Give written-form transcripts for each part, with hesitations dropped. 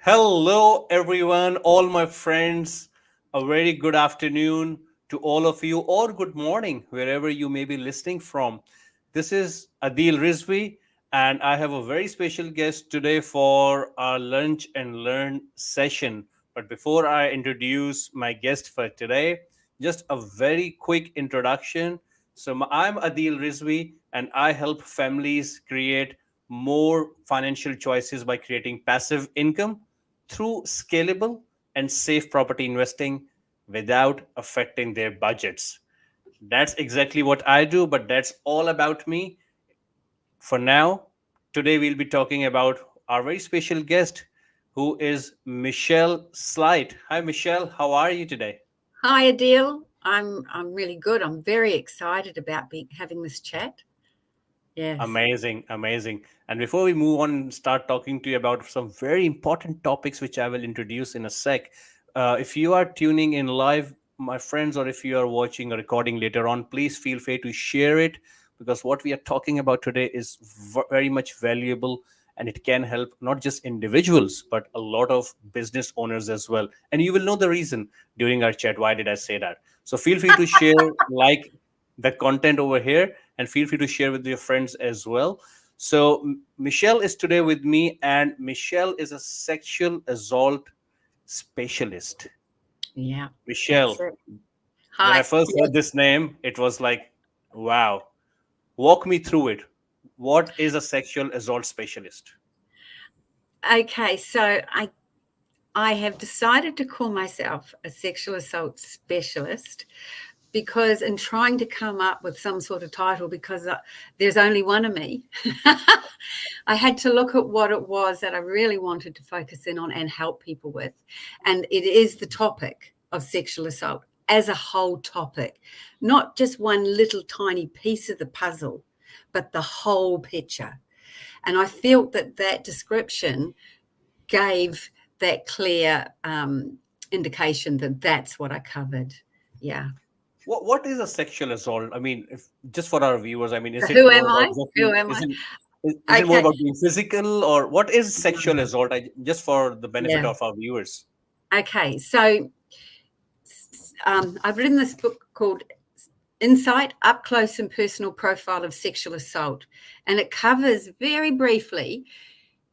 Hello, everyone, all my friends. A very good afternoon to all of you, or good morning, wherever you may be listening from. This is Adeel Rizvi, and I have a very special guest today for our Lunch and Learn session. But before I introduce my guest for today, just a very quick introduction. I'm Adeel Rizvi, and I help families create more financial choices by creating passive income through scalable and safe property investing without affecting their budgets. That's exactly what I do, but that's all about me for now. Today, we'll be talking about our very special guest, who is Michelle Slight. Hi, Michelle. How are you today? Hi, Adeel. I'm really good. I'm very excited about having this chat. Yes. Amazing, amazing. And before we move on and start talking to you about some very important topics, which I will introduce in a sec, if you are tuning in live, my friends, or if you are watching a recording later on, please feel free to share it because what we are talking about today is very much valuable and it can help not just individuals, but a lot of business owners as well. And you will know the reason during our chat. Why did I say that? So feel free to share, like the content over here, and feel free to share with your friends as well. So, Michelle is today with me, and Michelle is a sexual assault specialist. Yeah, that's Michelle, it. when I Hi. first Yes. heard this name, it was like, wow. Walk me through it. What is a sexual assault specialist? Okay, so I have decided to call myself a sexual assault specialist because in trying to come up with some sort of title, because there's only one of me, I had to look at what it was that I really wanted to focus in on and help people with. And it is the topic of sexual assault as a whole topic, not just one little tiny piece of the puzzle, but the whole picture. And I felt that that description gave that clear indication that that's what I covered. Yeah. What is a sexual assault? I mean, if just for our viewers, I mean, is it Who more am about I? just Who being, am is I? it is it more Okay. about being physical, or what is sexual assault? Just for the benefit Yeah. of our viewers. Okay. So I've written this book called Insight Up Close and Personal Profile of Sexual Assault. And it covers very briefly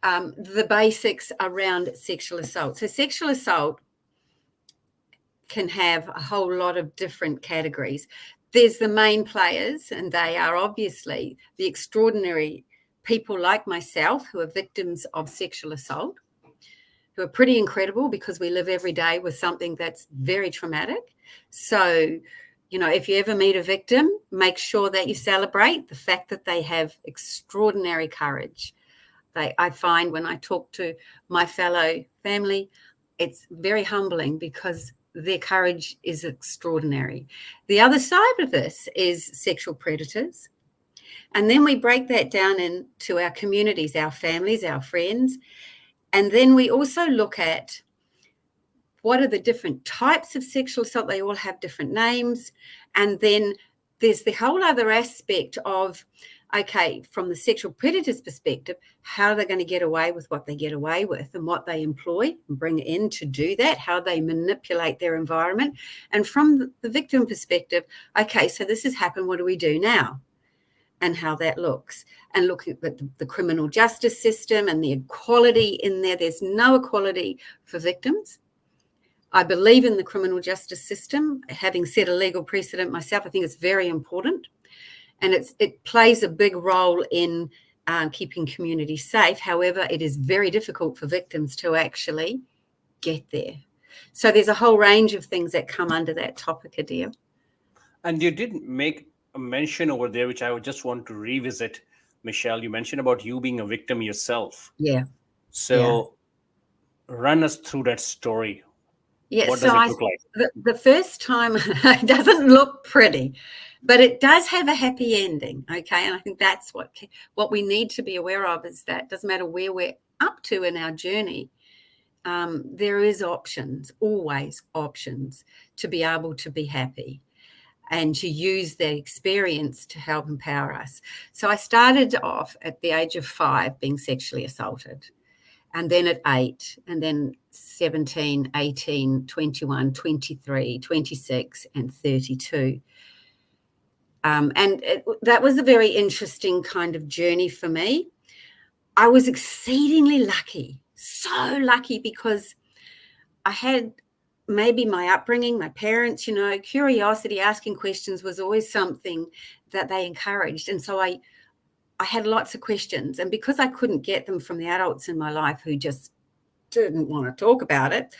the basics around sexual assault. So, sexual assault can have a whole lot of different categories. There's the main players, and they are obviously the extraordinary people like myself who are victims of sexual assault, who are pretty incredible because we live every day with something that's very traumatic. So, if you ever meet a victim, make sure that you celebrate the fact that they have extraordinary courage. I find when I talk to my fellow family, it's very humbling because their courage is extraordinary. The other side of this is sexual predators. And then we break that down into our communities, our families, our friends. And then we also look at what are the different types of sexual assault. They all have different names. And then there's the whole other aspect of, okay, from the sexual predator's perspective, how they're going to get away with what they get away with and what they employ and bring in to do that, how they manipulate their environment. And from the victim perspective, okay, so this has happened. What do we do now? And how that looks, and looking at the criminal justice system and the equality in there. There's no equality for victims. I believe in the criminal justice system. Having set a legal precedent myself, I think it's very important. And it plays a big role in keeping communities safe. However, it is very difficult for victims to actually get there. So there's a whole range of things that come under that topic, Adele. And you did make a mention over there, which I would just want to revisit, Michelle. You mentioned about you being a victim yourself. Yeah, yeah. So run us through that story. Yeah, What so does it look like? the first time it doesn't look pretty, but it does have a happy ending. Okay, and I think that's what we need to be aware of is that it doesn't matter where we're up to in our journey, there is options, always options to be able to be happy and to use that experience to help empower us. So I started off at the age of 5 being sexually assaulted. and then at 8, and then 17, 18, 21, 23, 26, and 32. That was a very interesting kind of journey for me. I was exceedingly lucky, so lucky, because I had maybe my upbringing, my parents, curiosity, asking questions was always something that they encouraged. And so I had lots of questions. And because I couldn't get them from the adults in my life who just didn't want to talk about it,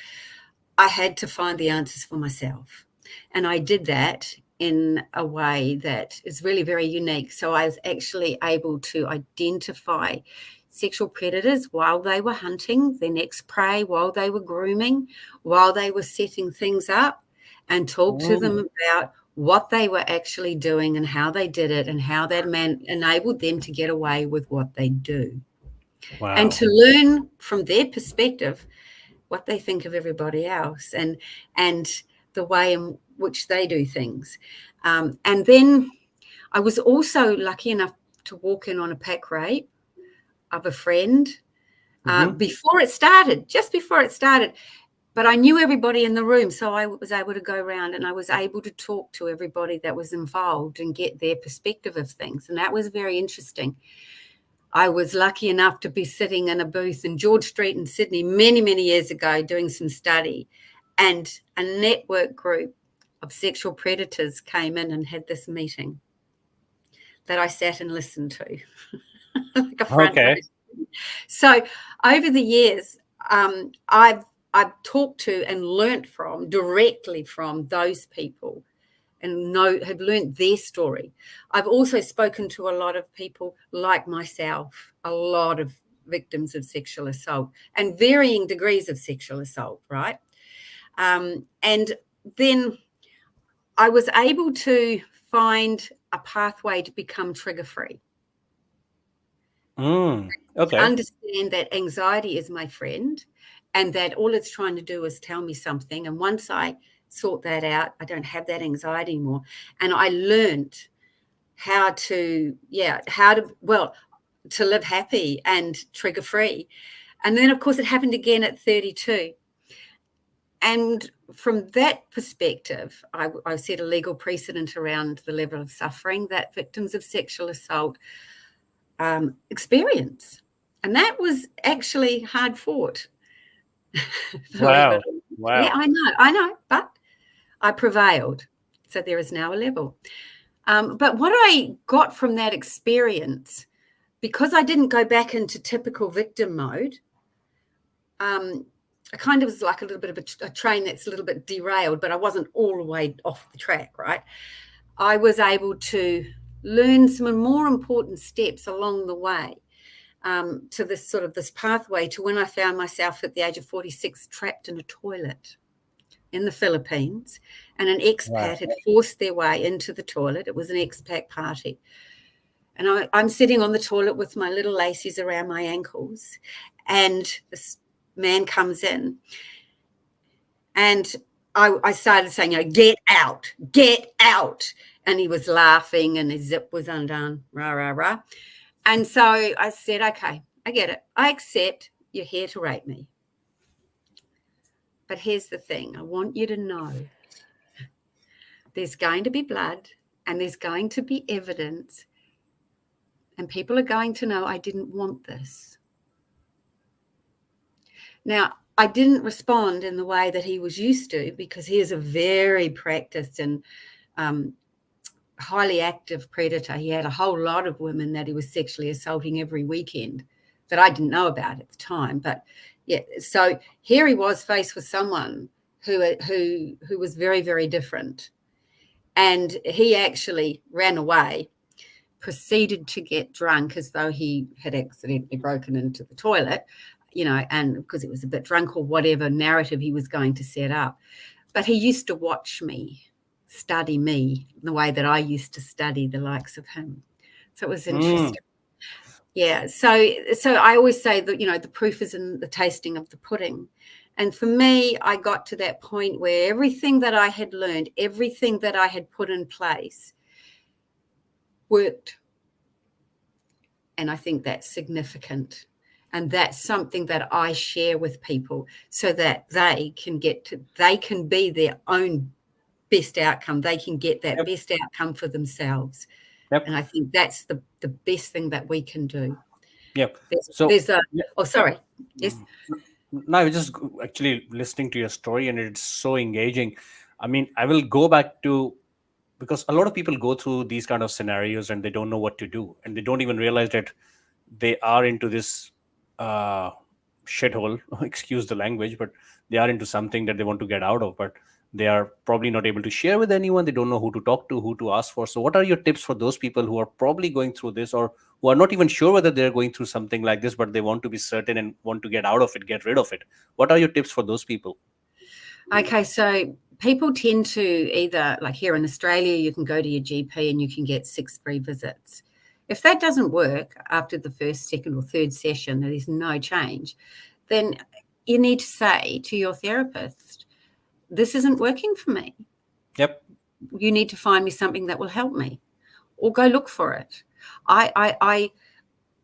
I had to find the answers for myself. And I did that in a way that is really very unique. So I was actually able to identify sexual predators while they were hunting their next prey, while they were grooming, while they were setting things up, and talk to them about what they were actually doing and how they did it and how that enabled them to get away with what they do. Wow. And to learn from their perspective what they think of everybody else and the way in which they do things. And then I was also lucky enough to walk in on a pack rape of a friend before it started, just before it started. But I knew everybody in the room, so I was able to go around and I was able to talk to everybody that was involved and get their perspective of things. And that was very interesting. I was lucky enough to be sitting in a booth in George Street in Sydney many, many years ago doing some study, and a network group of sexual predators came in and had this meeting that I sat and listened to like a front row. So over the years, I've talked to and learnt from directly from those people and have learned their story. I've also spoken to a lot of people like myself, a lot of victims of sexual assault and varying degrees of sexual assault, right? And then I was able to find a pathway to become trigger-free. Okay. Understand that anxiety is my friend and that all it's trying to do is tell me something. And once I sort that out, I don't have that anxiety anymore. And I learned to live happy and trigger free. And then, of course, it happened again at 32. And from that perspective, I set a legal precedent around the level of suffering that victims of sexual assault experience. And that was actually hard fought. Wow. Yeah, I know, but I prevailed. So there is now a level. But what I got from that experience, because I didn't go back into typical victim mode, I kind of was like a little bit of a train that's a little bit derailed, but I wasn't all the way off the track, right? I was able to learn some more important steps along the way to this pathway to when I found myself at the age of 46 trapped in a toilet in the Philippines, and an expat had forced their way into the toilet. It was an expat party. And I'm sitting on the toilet with my little laces around my ankles, and this man comes in, and I started saying, get out, get out. And he was laughing and his zip was undone, rah, rah, rah. And so I said, okay, I get it. I accept you're here to rape me. But here's the thing. I want you to know there's going to be blood and there's going to be evidence, and people are going to know I didn't want this. Now, I didn't respond in the way that he was used to, because he is a very practiced and highly active predator. He had a whole lot of women that he was sexually assaulting every weekend that I didn't know about at the time. But yeah, so here he was faced with someone who was very, very different. And he actually ran away, proceeded to get drunk as though he had accidentally broken into the toilet, and because he was a bit drunk or whatever narrative he was going to set up. But he used to watch me, study me, the way that I used to study the likes of him. So it was interesting. Yeah. So I always say that, the proof is in the tasting of the pudding. And for me, I got to that point where everything that I had learned, everything that I had put in place worked. And I think that's significant. And that's something that I share with people so that they can be their own best outcome. They can get that Yep. best outcome for themselves. Yep. And I think that's the best thing that we can do. Yep. There's, So there's a, yeah. oh, sorry. Yes. Now I was just actually listening to your story, and it's so engaging. I mean, I will go back to, because a lot of people go through these kind of scenarios and they don't know what to do, and they don't even realize that they are into this uh, shithole. Excuse the language, but they are into something that they want to get out of, but they are probably not able to share with anyone. They don't know who to talk to, who to ask for. So what are your tips for those people who are probably going through this, or who are not even sure whether they're going through something like this, but they want to be certain and want to get out of it, get rid of it? What are your tips for those people? Okay, so people tend to either, like here in Australia, you can go to your GP and you can get 6 free visits. If that doesn't work after the first, second, or third session, there's no change, then you need to say to your therapist, this isn't working for me. Yep. You need to find me something that will help me, or go look for it. I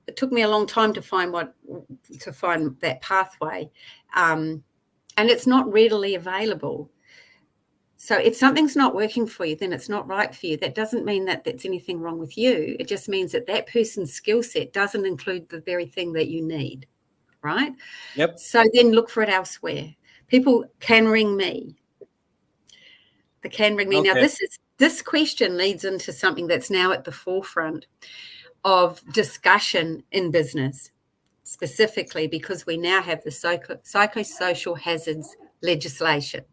it took me a long time to find that pathway, and it's not readily available. So if something's not working for you, then it's not right for you. That doesn't mean that there's anything wrong with you. It just means that that person's skill set doesn't include the very thing that you need, right? Yep. So then look for it elsewhere. People can ring me. They can ring me. Now, Okay. this question leads into something that's now at the forefront of discussion in business, specifically because we now have the psychosocial hazards legislation.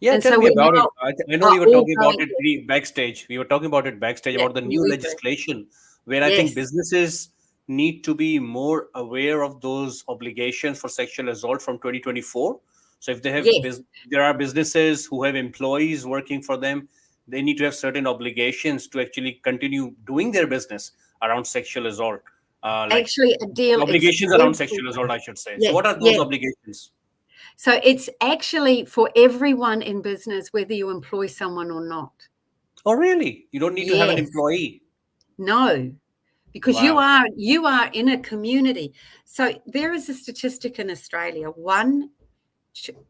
Yeah, And tell so me we about it. now I know are we were all talking about going, it backstage. We were talking about it backstage yeah, about the yeah, new we do. legislation, where I think Yes, businesses need to be more aware of those obligations for sexual assault from 2024. So if they have yes, there are businesses who have employees working for them, they need to have certain obligations to actually continue doing their business around sexual assault. Like actually, a deal. It's obligations around sexual assault, I should say. So yeah, what are those yeah. obligations? So it's actually for everyone in business, whether you employ someone or not. Oh, really? You don't need to have an Yes, employee. no, because you Wow. are in a community. So there is a statistic in Australia: one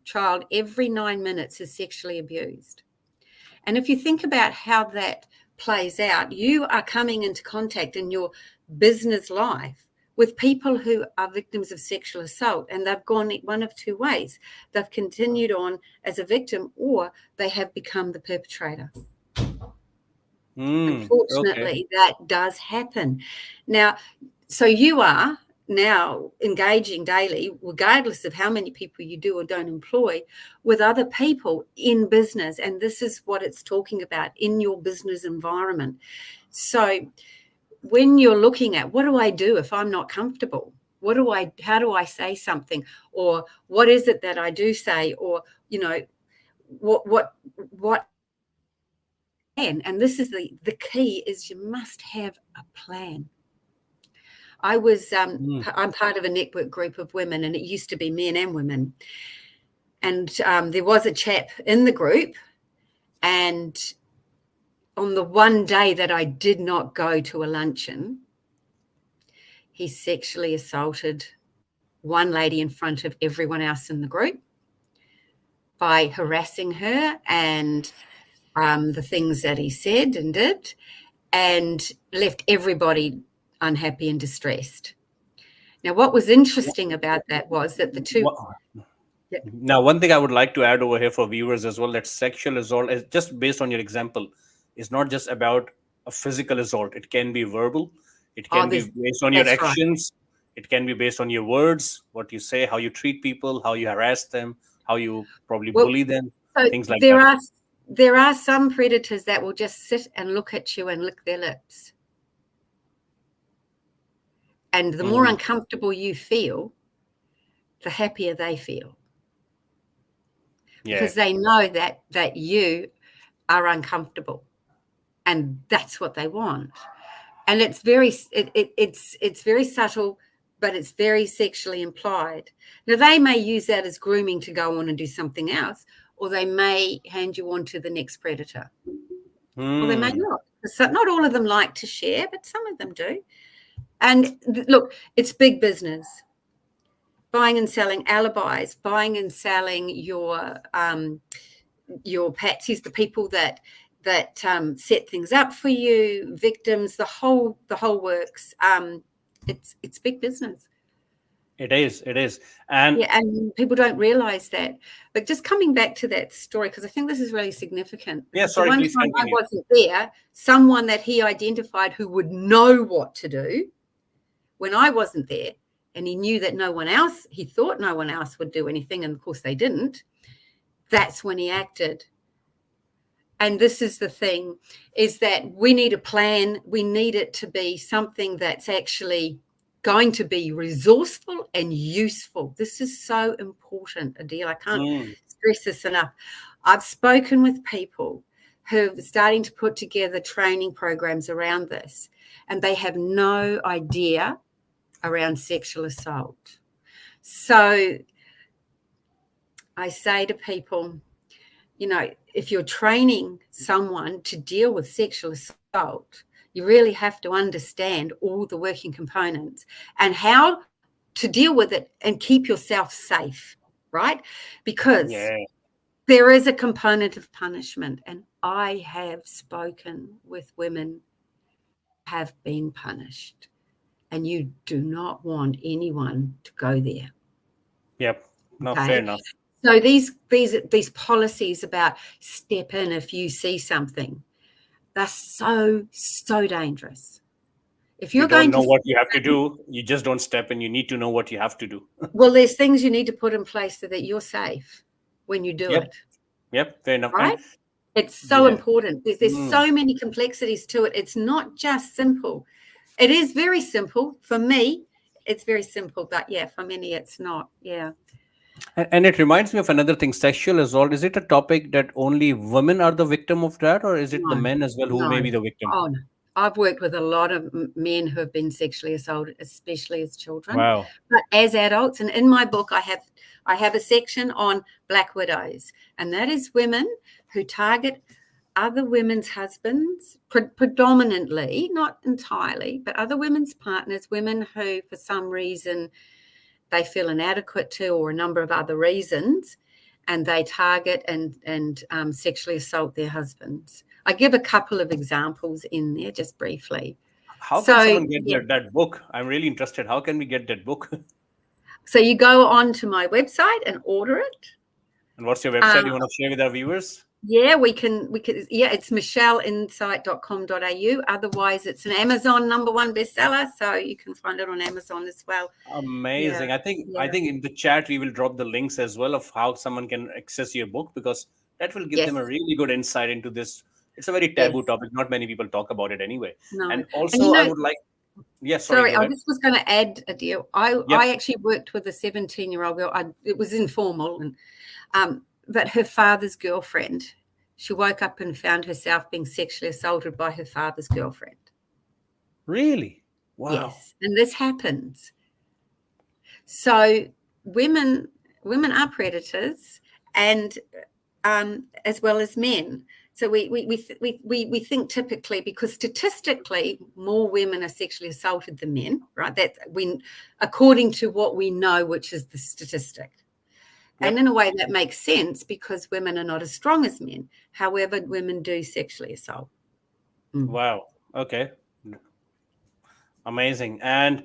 child every 9 minutes is sexually abused. And if you think about how that plays out, you are coming into contact in your business life with people who are victims of sexual assault, and they've gone one of two ways. They've continued on as a victim, or they have become the perpetrator. Okay. Unfortunately, that does happen. Now, so you are now engaging daily, regardless of how many people you do or don't employ, with other people in business. And this is what it's talking about in your business environment. So when you're looking at, what do I do if I'm not comfortable? How do I say something? Or what is it that I do say? Or, what and this is the key is you must have a plan. Mm. I'm part of a network group of women, and it used to be men and women. And there was a chap in the group, and on the one day that I did not go to a luncheon, he sexually assaulted one lady in front of everyone else in the group by harassing her and the things that he said and did, and left everybody unhappy and distressed. Now, what was interesting about that was that the two. Wha- Now, one thing I would like to add over here for viewers as well, that sexual assault is just based on your example, is not just about a physical assault. It can be verbal. It Oh, can be based on your that's right. actions. It can be based on your words, what you say, how you treat people, how you harass them, how you probably Well, bully them, so things like there that. are there are some predators that will just sit and look at you and lick their lips. And the more Mm. uncomfortable you feel, the happier they feel, Yeah. because they know that you are uncomfortable, and that's what they want. And it's very subtle, but it's very sexually implied. Now, they may use that as grooming to go on and do something else, or they may hand you on to the next predator, or they may Hmm. not. So not all of them like to share, but some of them do. And look, it's big business. buying and selling alibis, buying and selling your patsies, the people that set things up for you, victims, the whole works. It's big business. It is. It is. And Yeah, and people don't realize that. But just coming back to that story, because I think this is really significant, yeah, because the sorry, one please time I continue. wasn't there, someone that he identified who would know what to do when I wasn't there, and he knew that he thought no one else would do anything, and of course they didn't, that's when he acted. And this is the thing, is that we need a plan. We need it to be something that's actually going to be resourceful and useful. This is so important, Adeel. I can't stress this enough. I've spoken with people who are starting to put together training programs around this, and they have no idea around sexual assault. So I say to people, if you're training someone to deal with sexual assault, you really have to understand all the working components and how to deal with it and keep yourself safe, right? Because Yeah. there is a component of punishment. And I have spoken with women who have been punished, and you do not want anyone to go there. Yep. No, fair Okay. enough. So these policies about step in if you see something, they're so dangerous. If You you're don't going know to what you have to do. You just don't step in. You need to know what you have to do. well, there's things you need to put in place so that you're safe when you do Yep. it, Yep. Fair enough. And right? It's so yeah. important. There's Mm. so many complexities to it. It's not just simple. It is very simple. For me, it's very simple, but yeah, for many it's not. Yeah. And it reminds me of another thing, sexual assault. Is it a topic that only women are the victim of that, or is it the No, men as well who may no. be the victim? Oh, no. I've worked with a lot of men who have been sexually assaulted, especially as children, Wow. but as adults. And in my book, I have a section on black widows, and that is women who target other women's husbands, predominantly, not entirely, but other women's partners, women who, for some reason, they feel inadequate to, or a number of other reasons, and they target and sexually assault their husbands. I give a couple of examples in there just briefly. How can So, someone get yeah. that book? I'm really interested. How can we get that book? So you go on to my website and order it. And what's your website Um, you want to share with our viewers? yeah, we can, yeah, it's michelleinsight.com.au. Otherwise, it's an Amazon #1 bestseller. So you can find it on Amazon as well. Yeah. Amazing. I Yeah. think in the chat we will drop the links as well of how someone can access your book, because that will give Yes. them a really good insight into this. It's a very Yes. taboo topic. Not many people talk about it anyway. No. And And also, I would like, yeah, sorry, sorry, go I ahead. just was going to add, Adeel. Yep. I actually worked with a 17-year-old girl. It was informal, but her father's girlfriend. She woke up and found herself being sexually assaulted by her father's girlfriend. Really? Wow. Yes, and this happens. So women are predators, and as well as men. So we think typically, because statistically more women are sexually assaulted than men, right? That according to what we know, which is the statistic. And Yep. in a way that makes sense, because women are not as strong as men. However, women do sexually assault. Wow. Okay. Amazing. And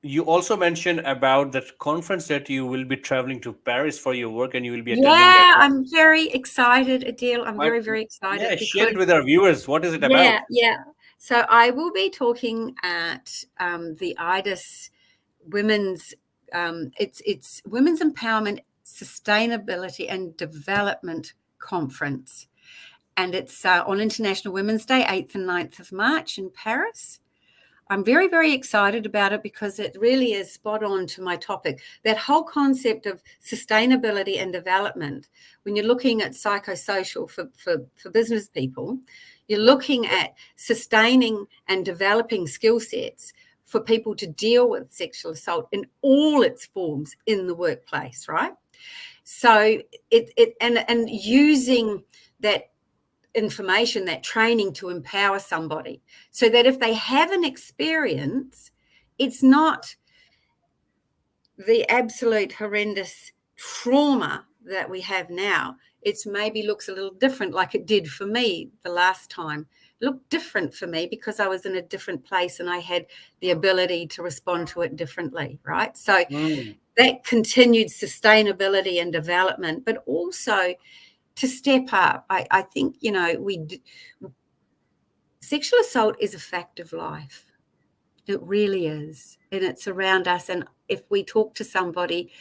you also mentioned about that conference that you will be traveling to Paris for your work, and you will be attending that. Yeah, I'm very excited, Adele. I'm But very, very yeah, excited share because it with our viewers. What is it yeah, about? yeah. So I will be talking at the IDIS Women's. It's Women's Empowerment, Sustainability and Development Conference, and it's on International Women's Day, 8th and 9th of March in Paris. I'm very, very excited about it because it really is spot on to my topic. That whole concept of sustainability and development, when you're looking at psychosocial for business people, you're looking at sustaining and developing skill sets for people to deal with sexual assault in all its forms in the workplace, right? So and using that information, that training, to empower somebody so that if they have an experience, it's not the absolute horrendous trauma that we have now, it's maybe looks a little different, like it did for me the last time. It looked different for me because I was in a different place and I had the ability to respond to it differently, right? So that continued sustainability and development, but also to step up. I think, sexual assault is a fact of life. It really is. And it's around us. And if we talk to somebody,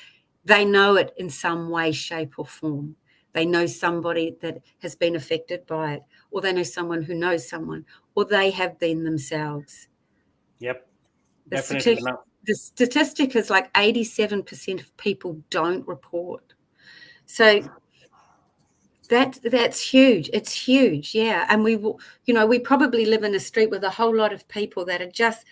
they know it in some way, shape, or form. They know somebody that has been affected by it, or they know someone who knows someone, or they have been themselves. Yep. The Definitely. statistic is like 87% of people don't report. So that's huge. It's huge, yeah. And we probably live in a street with a whole lot of people that are just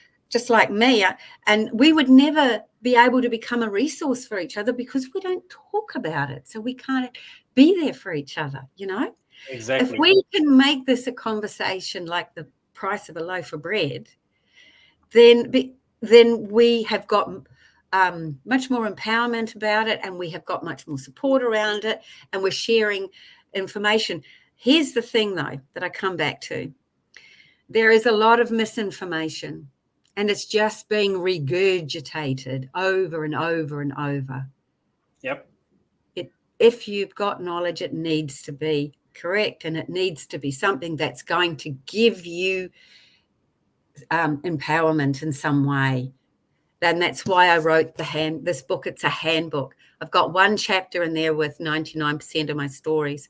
like me, and we would never be able to become a resource for each other because we don't talk about it. So we can't be there for each other, If Exactly. we can make this a conversation like the price of a loaf of bread, then we have got much more empowerment about it, and we have got much more support around it, and we're sharing information. Here's the thing, though, that I come back to. There is a lot of misinformation, and it's just being regurgitated over and over and over. Yep. If you've got knowledge, it needs to be correct, and it needs to be something that's going to give you empowerment in some way. And that's why I wrote this book. It's a handbook. I've got one chapter in there with 99% of my stories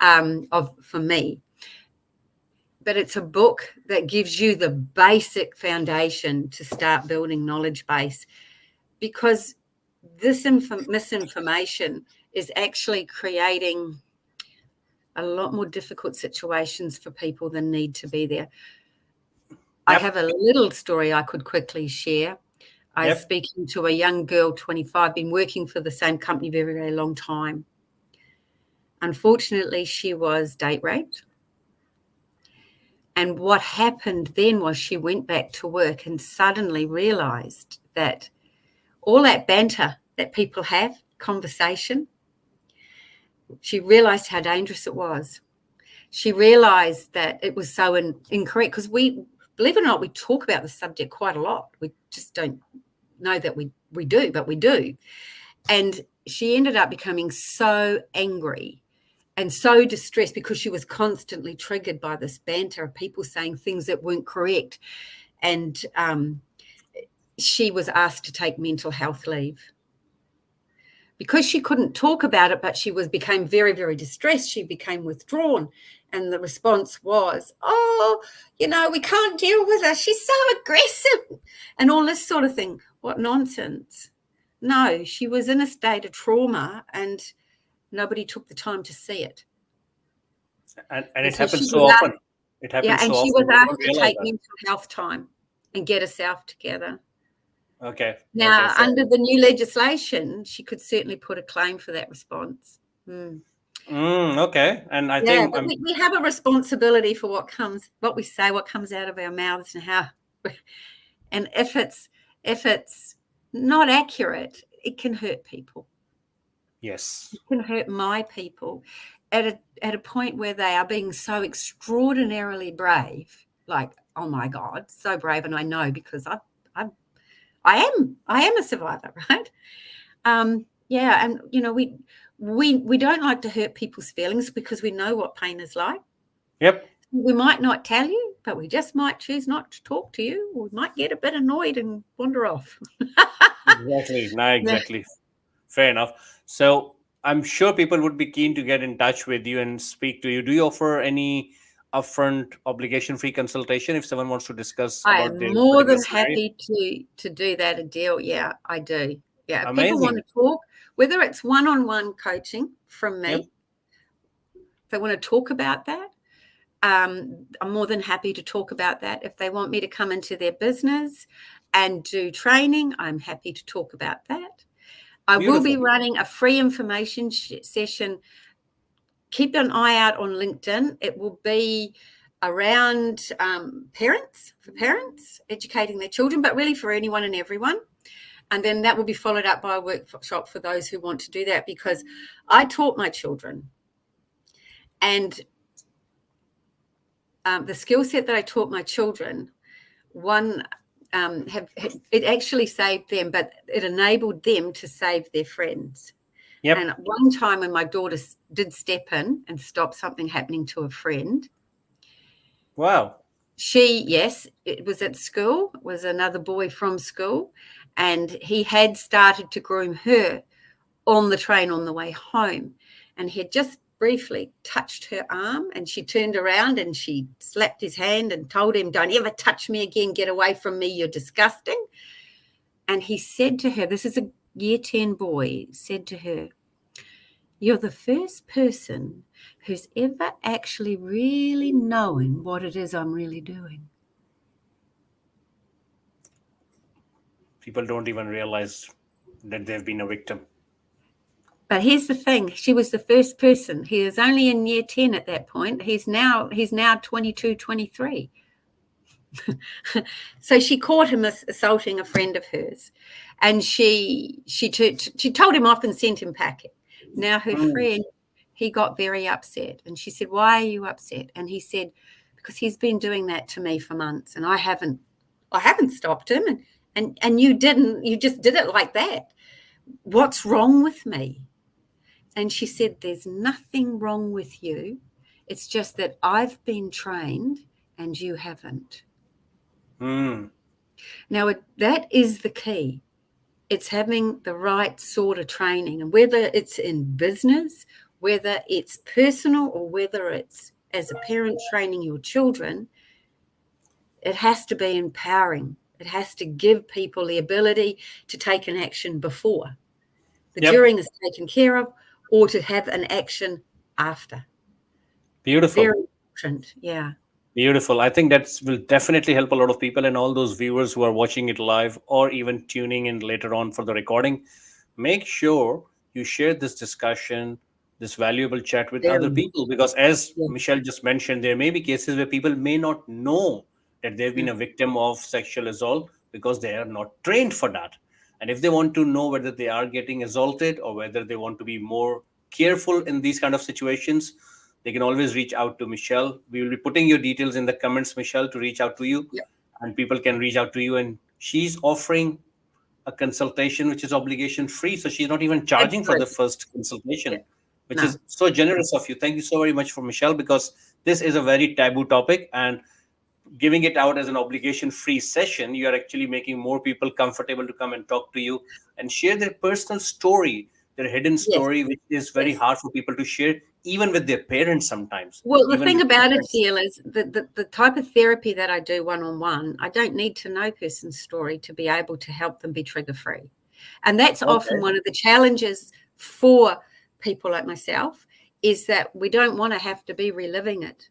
for me. But it's a book that gives you the basic foundation to start building knowledge base, because this misinformation is actually creating a lot more difficult situations for people than need to be there. Yep. I have a little story I could quickly share. I was Yep. speaking to a young girl, 25, been working for the same company very, very long time. Unfortunately, she was date raped. And what happened then was she went back to work and suddenly realized that all that banter that people have, conversation, she realized how dangerous it was. She realized that it was so incorrect, because we, believe it or not, we talk about the subject quite a lot. We just don't know that we do, but we do. And she ended up becoming so angry and so distressed because she was constantly triggered by this banter of people saying things that weren't correct. And she was asked to take mental health leave. Because she couldn't talk about it, but she became very, very distressed. She became withdrawn. And the response was, oh, we can't deal with her. She's so aggressive and all this sort of thing. What nonsense. No, she was in a state of trauma and nobody took the time to see it. And And it so happens so often. It happens so and she often. was We don't asked to realize take that. mental health time and get herself together. Okay. Now, So, under the new legislation, she could certainly put a claim for that response. okay. And I Yeah, think but we have a responsibility for what we say, what comes out of our mouths, and how. And if it's not accurate, it can hurt people. yes. It can hurt my people at a point where they are being so extraordinarily brave. Like, oh my God, so brave, and I know because I am a survivor, right? Yeah, and we don't like to hurt people's feelings because we know what pain is like. Yep. We might not tell you, but we just might choose not to talk to you. We might get a bit annoyed and wander off. Exactly. Nah, Yeah. exactly. Fair enough. So I'm sure people would be keen to get in touch with you and speak to you. Do you offer any upfront obligation-free consultation if someone wants to discuss I about am their more particular than scenario? happy to do that, Adeel. Yeah, I do. Yeah, if people want Amazing. to talk, whether it's one-on-one coaching from me, Yep. if they want to talk about that, I'm more than happy to talk about that. If they want me to come into their business and do training, I'm happy to talk about that. I will be Beautiful. running a free information session. Keep an eye out on LinkedIn. It will be around parents, educating their children, but really for anyone and everyone. And then that will be followed up by a workshop for those who want to do that, because I taught my children, and the skill set that I taught my children, one, it actually saved them, but it enabled them to save their friends. Yep. And one time when my daughter did step in and stop something happening to a friend, Wow. yes, it was at school, it was another boy from school, and he had started to groom her on the train on the way home. And he had just briefly touched her arm, and she turned around and she slapped his hand and told him, "Don't ever touch me again. Get away from me. You're disgusting." And he said to her, this is a year 10 boy, said to her, "You're the first person who's ever actually really known what it is I'm really doing." People don't even realize that they've been a victim. But here's the thing, she was the first person. He was only in year 10 at that point. He's now 22, 23. So she caught him assaulting a friend of hers, and she told him off and sent him packing. Now her friend, he got very upset, and she said, "Why are you upset?" And he said, "Because he's been doing that to me for months, and I haven't stopped him, and you didn't. You just did it like that. What's wrong with me?" And she said, "There's nothing wrong with you. It's just that I've been trained and you haven't." Now, that is the key. It's having the right sort of training, and whether it's in business, whether it's personal, or whether it's as a parent training your children, it has to be empowering. It has to give people the ability to take an action before. The during is taken care of, or to have an action after. Beautiful. Very important, yeah. Beautiful. I think that will definitely help a lot of people, and all those viewers who are watching it live or even tuning in later on for the recording. Make sure you share this discussion, this valuable chat with other Very, people, because as yeah. Michelle just mentioned, there may be cases where people may not know that they've been a victim of sexual assault because they are not trained for that. And if they want to know whether they are getting assaulted or whether they want to be more careful in these kind of situations, they can always reach out to Michelle. We will be putting your details in the comments, Michelle, to reach out to you. Yep. And people can reach out to you. And she's offering a consultation which is obligation free. So she's not even charging for the Absolutely. first Yeah. consultation, which No. is so generous of you. Thank you so very much for Michelle, because this is a very taboo topic, and giving it out as an obligation free session, you are actually making more people comfortable to come and talk to you and share their personal story, their hidden Yes. story, which is very Yes. hard for people to share, even with their parents sometimes, Well, the even thing with about it, friends. Adeel, is the type of therapy that I do one-on-one, I don't need to know person's story to be able to help them be trigger-free. And that's often Okay. one of the challenges for people like myself, is that we don't want to have to be reliving it.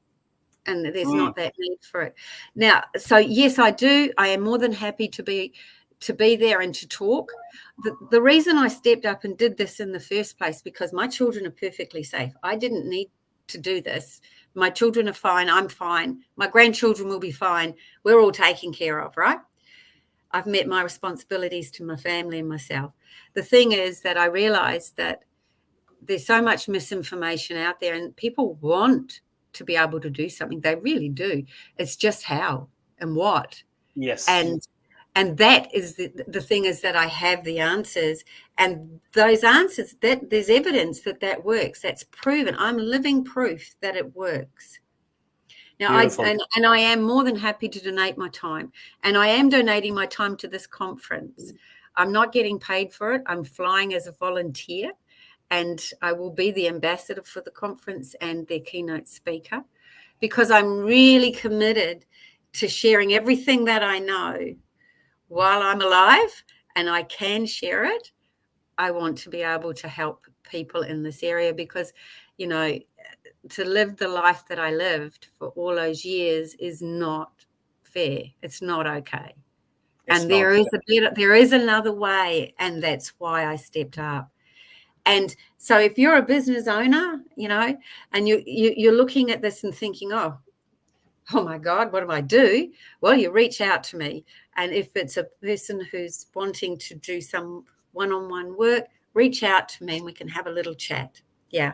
And there's not that need for it. Now, so yes, I do. I am more than happy to be there and to talk. The reason I stepped up and did this in the first place, because my children are perfectly safe. I didn't need to do this. My children are fine. I'm fine. My grandchildren will be fine. We're all taken care of, right? I've met my responsibilities to my family and myself. The thing is that I realized that there's so much misinformation out there, and people want to be able to do something. They really do. It's just how and what. Yes. And that is the thing, is that I have the answers, and those answers, that there's evidence that works. That's proven. I'm living proof that it works. Now, Beautiful. I am more than happy to donate my time, and I am donating my time to this conference. I'm not getting paid for it. I'm flying as a volunteer, and I will be the ambassador for the conference and their keynote speaker, because I'm really committed to sharing everything that I know while I'm alive, and I can share it. I want to be able to help people in this area, because, you know, to live the life that I lived for all those years is not fair. It's not okay. It's And not. there is another way, and that's why I stepped up. And so if you're a business owner, you know, and you're looking at this and thinking, oh my God, what do I do? Well, you reach out to me, And if it's a person who's wanting to do some one-on-one work, reach out to me and we can have a little chat. Yeah.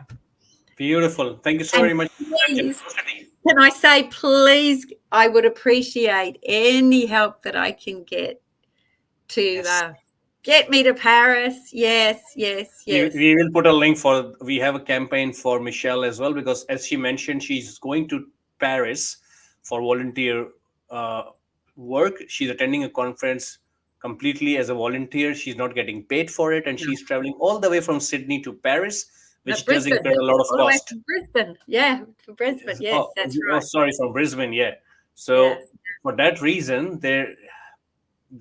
Beautiful. Thank you so And very much for that please, generosity. can I say, please, I would appreciate any help that I can get to Yes. get me to Paris. Yes, yes, yes. We will put a link for, we have a campaign for Michelle as well, because as she mentioned, she's going to Paris for volunteer uh, work. She's attending a conference completely as a volunteer. She's not getting paid for it, and No, she's traveling all the way from Sydney to Paris, no, which does Brisbane, incur a lot of all the way cost. from Brisbane. Yeah, from Brisbane. Yes. Yes, Oh, that's oh, right. sorry, from Brisbane. Yeah. Yes. So for that reason, there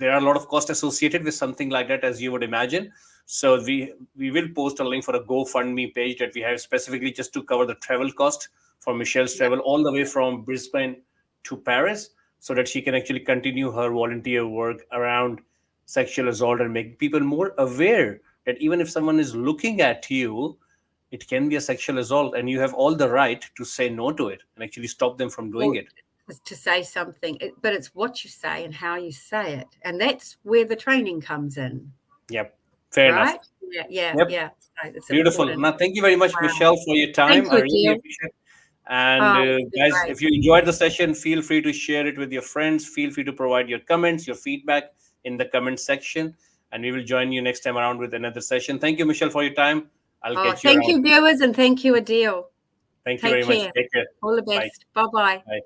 are a lot of costs associated with something like that, as you would imagine. So we will post a link for a GoFundMe page that we have specifically just to cover the travel cost for Michelle's Yep. travel all the way from Brisbane to Paris, so that she can actually continue her volunteer work around sexual assault and make people more aware that even if someone is looking at you, it can be a sexual assault, and you have all the right to say no to it and actually stop them from doing Or it. to say something, but it's what you say and how you say it, and that's where the training comes in, Yep. Fair enough. right? Yeah, yeah, Yep. yeah. So it's Beautiful. important. Now, thank you very much, Wow. Michelle, for your Thank time. I you, really dear. appreciate it. And Oh, it's been guys, great. if you enjoyed the session, feel free to share it with your friends. Feel free to provide your comments, your feedback in the comment section. And we will join you next time around with another session. Thank you, Michelle, for your time. I'll Oh, catch you thank around. you, viewers, and thank you, Adeel. Thank you Take very much. care. Take care. All the Bye. best. Bye-bye. Bye.